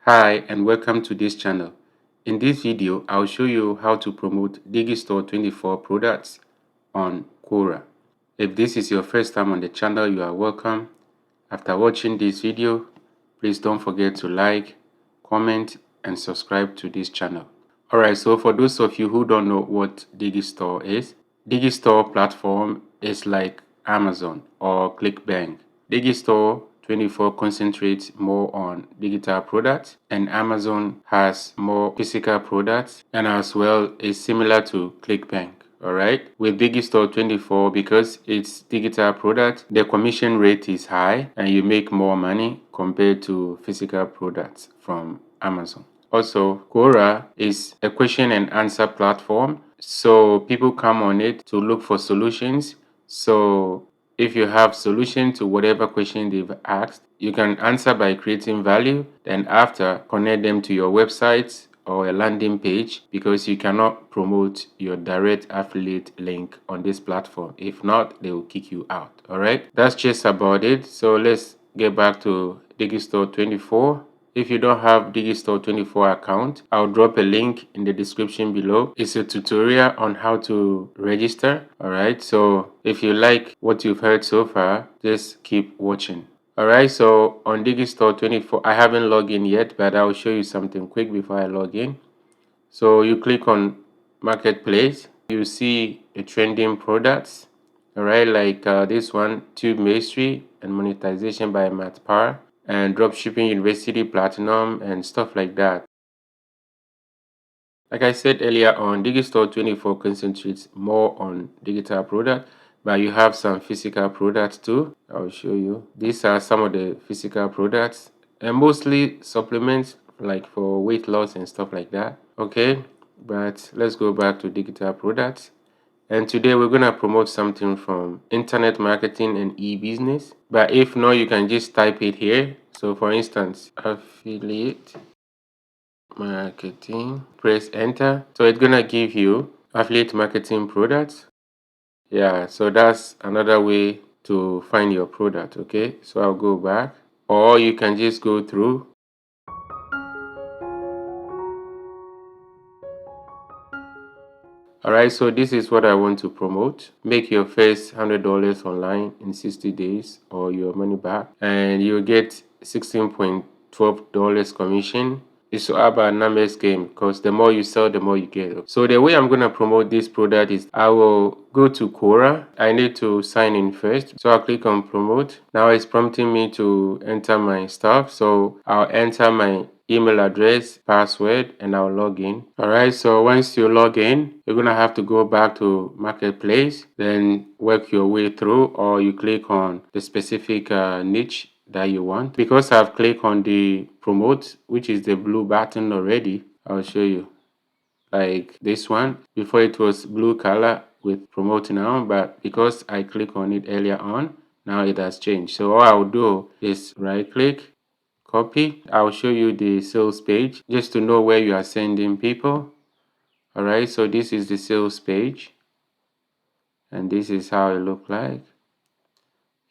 Hi and welcome to this channel. In this video, I'll show you how to promote Digistore24 products on Quora. If this is your first time on the channel, you are welcome. After watching this video, please don't forget to like, comment, and subscribe to this channel. Alright, so for those of you who don't know what Digistore is, Digistore platform is like Amazon or ClickBank. Digistore24 concentrates more on digital products and Amazon has more physical products, and as well is similar to ClickBank. Alright, with Digistore24, because it's digital product, the commission rate is high and you make more money compared to physical products from Amazon. Also, Quora is a question and answer platform, so people come on it to look for solutions. So if you have solution to whatever question they've asked, you can answer by creating value, then after connect them to your website or a landing page, because you cannot promote your direct affiliate link on this platform. If not, they will kick you out. All right, that's just about it. So let's get back to Digistore24. If you don't have Digistore24 account, I'll drop a link in the description below. It's a tutorial on how to register. Alright, so if you like what you've heard so far, just keep watching. Alright, so on Digistore24, I haven't logged in yet, but I'll show you something quick before I log in. So you click on Marketplace, you see the trending products. Alright, like this one, Tube Mastery and Monetization by Matt Parr, and Dropshipping University Platinum and stuff like that. Like I said earlier on, Digistore24 concentrates more on digital product, but you have some physical products too. I'll show you. These are some of the physical products, and mostly supplements like for weight loss and stuff like that. Okay, but let's go back to digital products. And today we're going to promote something from internet marketing and e-business. But if not, you can just type it here. So for instance, affiliate marketing, press enter. So it's going to give you affiliate marketing products. Yeah, so that's another way to find your product. Okay, so I'll go back, or you can just go through. Alright, so this is what I want to promote. Make your first $100 online in 60 days or your money back, and you'll get $16.12 commission. It's all about numbers game, because the more you sell, the more you get. So the way I'm going to promote this product is I will go to Quora. I need to sign in first. So I'll click on promote. Now it's prompting me to enter my stuff. So I'll enter my email address, password, and I'll log in. Alright, so once you log in, you're gonna have to go back to Marketplace, then work your way through, or you click on the specific niche that you want. Because I've clicked on the promote, which is the blue button already, I'll show you. Like this one, before it was blue color with promote now, but because I clicked on it earlier on, now it has changed. So all I'll do is right click, copy. I'll show you the sales page just to know where you are sending people. All right, so this is the sales page, and this is how it looks like.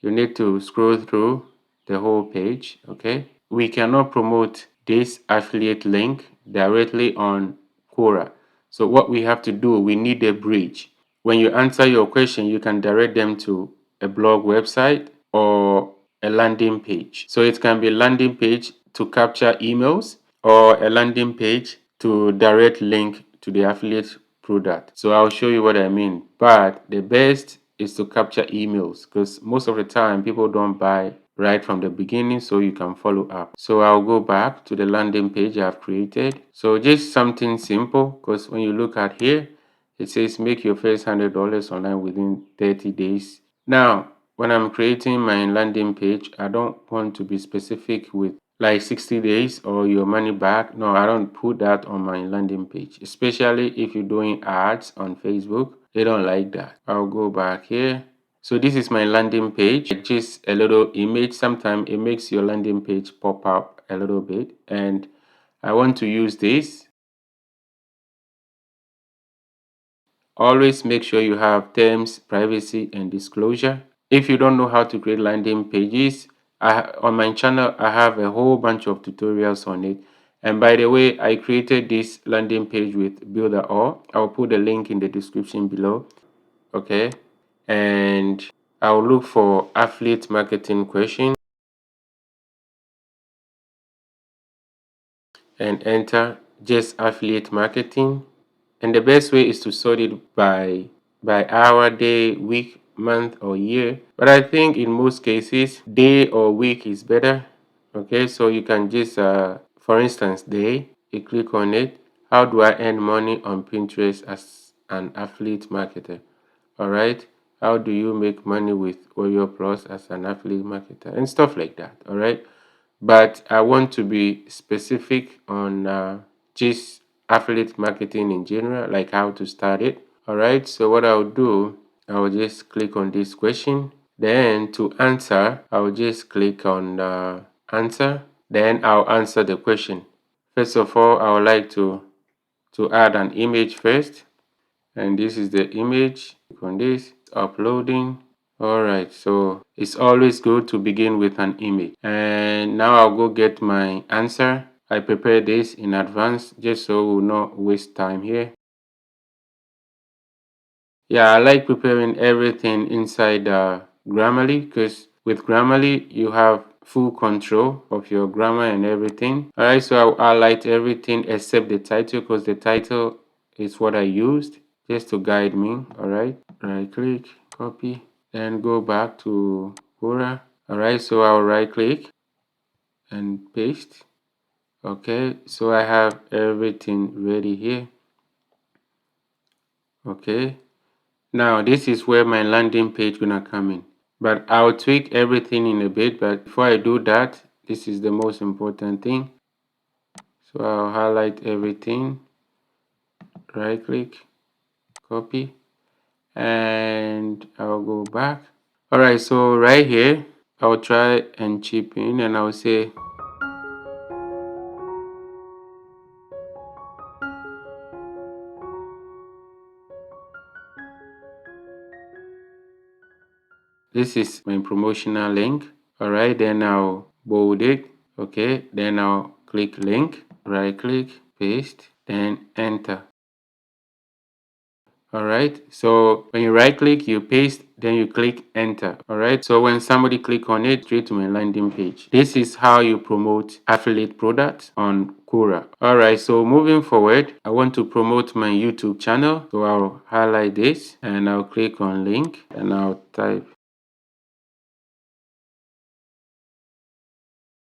You need to scroll through the whole page. Okay, we cannot promote this affiliate link directly on Quora. So what we have to do, we need a bridge. When you answer your question, you can direct them to a blog website or a landing page. So it can be a landing page to capture emails, or a landing page to direct link to the affiliate product. So I'll show you what I mean. But the best is to capture emails, because most of the time people don't buy right from the beginning, so you can follow up. So I'll go back to the landing page I've created. So just something simple, because when you look at here, it says make your first $100 online within 30 days. Now, when I'm creating my landing page, I don't want to be specific with like 60 days or your money back. No, I don't put that on my landing page, especially if you're doing ads on Facebook. They don't like that. I'll go back here. So this is my landing page. Just a little image. Sometimes it makes your landing page pop up a little bit, and I want to use this. Always make sure you have terms, privacy, and disclosure. If you don't know how to create landing pages, on my channel, I have a whole bunch of tutorials on it, And by the way, I created this landing page with Builderall. I'll put the link in the description below. Okay, and I'll look for affiliate marketing question and enter just affiliate marketing. And the best way is to sort it by hour, day, week, month, or year. But I think in most cases, day or week is better. Okay, so you can just, for instance, day, you click on it. How do I earn money on Pinterest as an affiliate marketer? All right, how do you make money with Warrior Plus as an affiliate marketer and stuff like that? All right, but I want to be specific on just affiliate marketing in general, like how to start it. All right, so what I'll do, I'll just click on this question. Then to answer, I'll just click on answer. Then I'll answer the question. First of all, I would like to add an image first. And this is the image. Click on this, uploading. All right, so it's always good to begin with an image. And now I'll go get my answer. I prepared this in advance just so we'll not waste time here. Yeah, I like preparing everything inside Grammarly, because with Grammarly you have full control of your grammar and everything. All right, so I'll highlight everything except the title, because the title is what I used just to guide me. All right, right click, copy, then go back to Quora. All right, so I'll right click and paste. Okay, so I have everything ready here. Okay, now this is where my landing page gonna come in, but I'll tweak everything in a bit. But before I do that, this is the most important thing. So I'll highlight everything, right click, copy, and I'll go back. All right, so right here I'll try and chip in, and I'll say this is my promotional link. All right, then I'll bold it. Okay, then I'll click link, right click, paste, then enter. All right, so when you right click, you paste, then you click enter. All right, so when somebody click on it, straight to my landing page. This is how you promote affiliate products on Quora. All right, so moving forward, I want to promote my YouTube channel. So I'll highlight this and I'll click on link and I'll type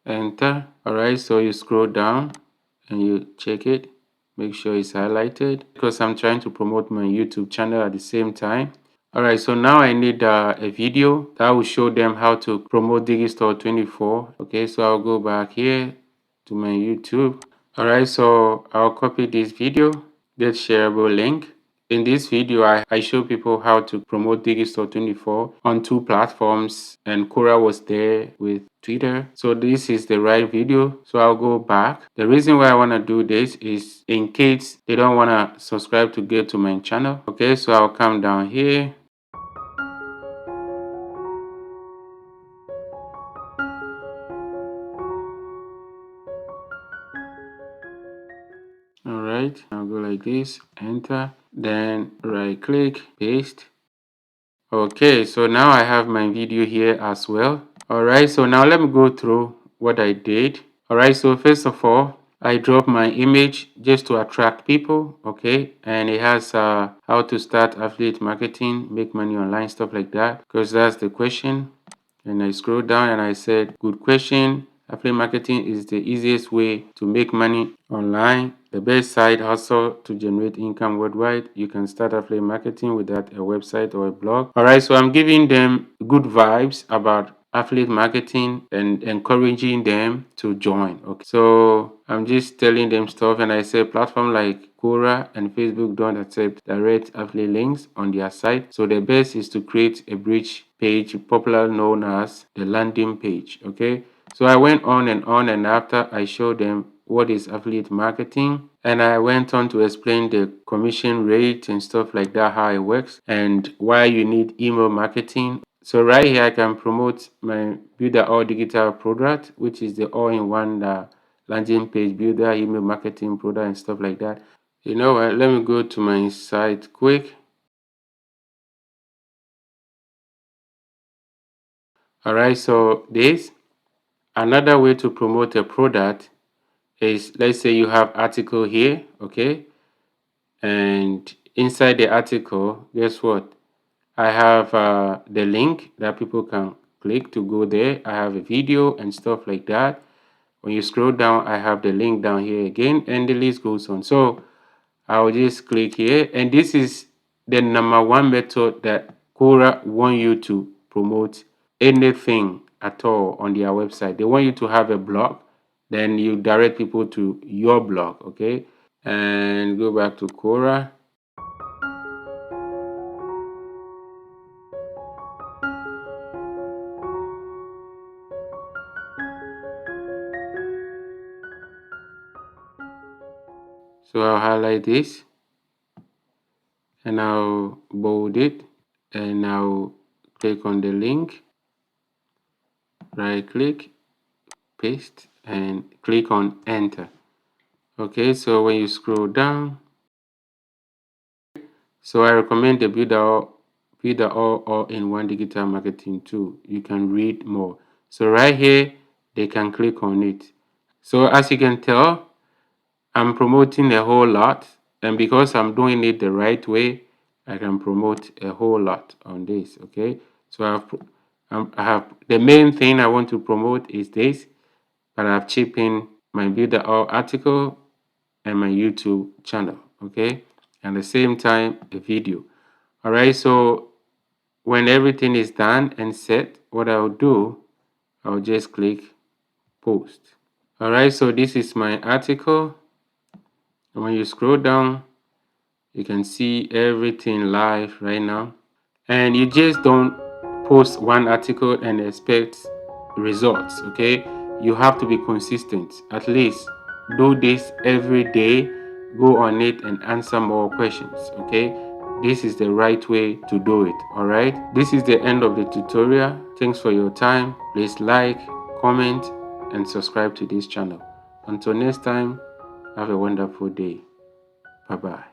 enter. All right, so you scroll down and you check it, make sure it's highlighted, because I'm trying to promote my YouTube channel at the same time. All right, so now I need a video that will show them how to promote Digistore24. Okay, so I'll go back here to my YouTube. All right, so I'll copy this video, get shareable link. In this video, I show people how to promote Digistore24 on 2 platforms, and Quora was there with Twitter. So this is the right video. So I'll go back. The reason why I want to do this is in case they don't want to subscribe to get to my channel. Okay, so I'll come down here. All right, I'll go like this, enter, then right click, paste. Okay, so now I have my video here as well. All right, so now let me go through what I did. All right, so first of all, I dropped my image just to attract people. Okay, and it has how to start affiliate marketing, make money online, stuff like that, because that's the question. And I scroll down and I said, good question. Affiliate marketing is the easiest way to make money online, the best side hustle to generate income worldwide. You can start affiliate marketing without a website or a blog. All right, so I'm giving them good vibes about affiliate marketing and encouraging them to join. Okay, so I'm just telling them stuff, and I say platform like Quora and Facebook don't accept direct affiliate links on their site, so the best is to create a bridge page, popularly known as the landing page. Okay, so I went on, and after I showed them what is affiliate marketing, and I went on to explain the commission rate and stuff like that, how it works, and why you need email marketing. So right here I can promote my Builderall digital product, which is the all-in-one landing page builder, email marketing product, and stuff like that. You know what? Let me go to my site quick. All right, so this another way to promote a product is, let's say you have article here, okay, and inside the article, guess what? I have the link that people can click to go there. I have a video and stuff like that. When you scroll down, I have the link down here again, and the list goes on. So I'll just click here, and this is the #1 method that Quora want you to promote anything at all on their website. They want you to have a blog, then you direct people to your blog, okay? And go back to Quora. So I'll highlight this and I'll bold it, and I'll click on the link, right click, paste, and click on enter. Okay, so when you scroll down, so I recommend the Builderall all-in-one digital marketing tool. You can read more. So right here, they can click on it. So as you can tell, I'm promoting a whole lot, and because I'm doing it the right way, I can promote a whole lot on this. Okay, so I have the main thing I want to promote is this, but I've chipped in my Builderall article and my YouTube channel. Okay, and at the same time a video. All right, so when everything is done and set, what I'll do, I'll just click post. All right, so this is my article. And when you scroll down, you can see everything live right now. And you just don't post one article and expect results, okay? You have to be consistent. At least do this every day. Go on it and answer more questions, okay? This is the right way to do it, all right? This is the end of the tutorial. Thanks for your time. Please like, comment, and subscribe to this channel. Until next time, have a wonderful day. Bye-bye.